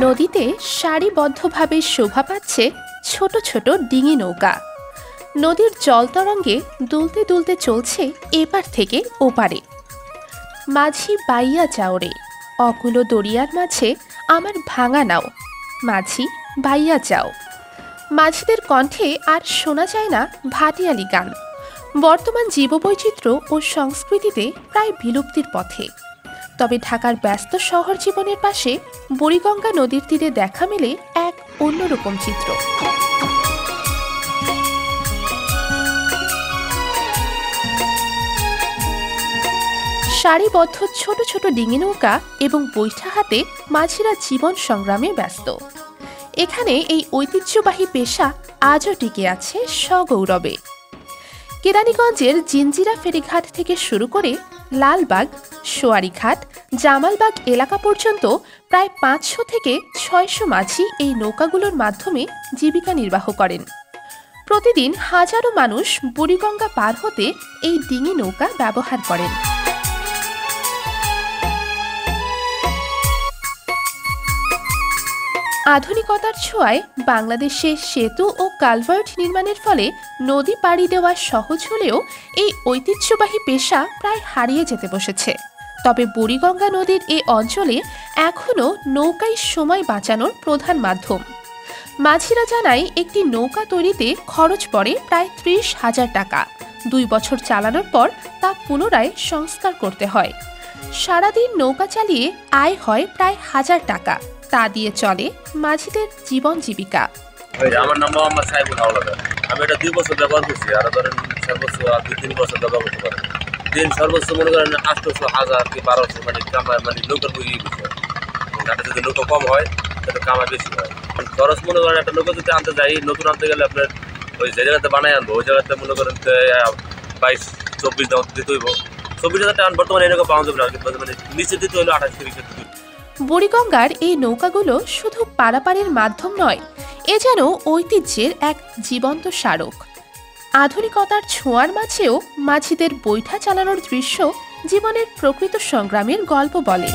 নদীতে সারিবদ্ধভাবে শোভা পাচ্ছে ছোট ছোট ডিঙি নৌকা। নদীর জলতরঙ্গে দুলতে দুলতে চলছে এপার থেকে ওপারে। মাঝি বাইয়া যাও রে, অকুলো দরিয়ার মাঝে আমার ভাঙা নাও, মাঝি বাইয়া যাও। মাঝিদের কণ্ঠে আর শোনা যায় না ভাটিয়ালি গান। বর্তমান জীববৈচিত্র্য ও সংস্কৃতিতে প্রায় বিলুপ্তির পথে। তবে ঢাকার ব্যস্ত শহর জীবনের পাশে বুড়িগঙ্গা নদীর তীরে দেখা মেলে এক অন্যরকম চিত্র। সারিবদ্ধ ছোট ছোট ডিঙি নৌকা এবং বৈঠা হাতে মাঝিরা জীবন সংগ্রামে ব্যস্ত। এখানে এই ঐতিহ্যবাহী পেশা আজও টিকে আছে সগৌরবে। কেরানীগঞ্জের জিঞ্জিরা ফেরিঘাট থেকে শুরু করে লালবাগ, সোয়ারিঘাট, জামালবাগ এলাকা পর্যন্ত প্রায় 500 থেকে 600 মাঝি এই নৌকাগুলোর মাধ্যমে জীবিকা নির্বাহ করেন। প্রতিদিন হাজারো মানুষ বুড়িগঙ্গা পার হতে এই ডিঙি নৌকা ব্যবহার করেন। আধুনিকতার ছোঁয়ায় বাংলাদেশে সেতু ও কালভার্ট নির্মাণের ফলে নদী পাড়ি দেওয়া সহজ হলেও এই ঐতিহ্যবাহী পেশা প্রায় হারিয়ে যেতে বসেছে। তবে বুড়িগঙ্গা নদীর এই অঞ্চলে এখনও নৌকাই সময় বাঁচানোর প্রধান মাধ্যম। মাঝিরা জানায় একটি নৌকা তৈরিতে খরচ পড়ে প্রায় 30,000 টাকা। 2 বছর চালানোর পর তা পুনরায় সংস্কার করতে হয়। সারাদিন নৌকা চালিয়ে আয় হয় প্রায় 1000 টাকা। তা দিয়ে চলে মাঝিদের জীবন জীবিকা। আমার নাম মোহাম্মদ সাইবুল হাওলাদার। আমি এটা 2 বছর ব্যবহার করছি, আর ধরেন সর্বোচ্চ 2-3 বছর ব্যবহার করতে পারেন। দিন সর্বোচ্চ মনে করেন 800, 1000 কি 1200 মানে কামাই, মানে নৌকার বুঝিয়ে বিষয়। ঘাটে যদি নৌকা কম হয় তাহলে কামাই বেশি হয়। খরচ মনে করেন একটা নৌকা যদি আনতে যাই, নতুন আনতে গেলে আপনার ওই যে জায়গাতে বানাই আনবো, ওই জায়গাতে মনে করেন 22-24 দাম দিতে হইব। 24,000 টাকা বর্তমানে এই নৌকা পাওয়া যাবে না, মানে নিচে দিতে হইলো 28-30। বুড়িগঙ্গার এই নৌকাগুলো শুধু পারাপারের মাধ্যম নয়, এ যেন ঐতিহ্যের এক জীবন্ত স্মারক। আধুনিকতার ছোঁয়ার মাঝেও মাঝিদের বৈঠা চালানোর দৃশ্য জীবনের প্রকৃত সংগ্রামের গল্প বলে।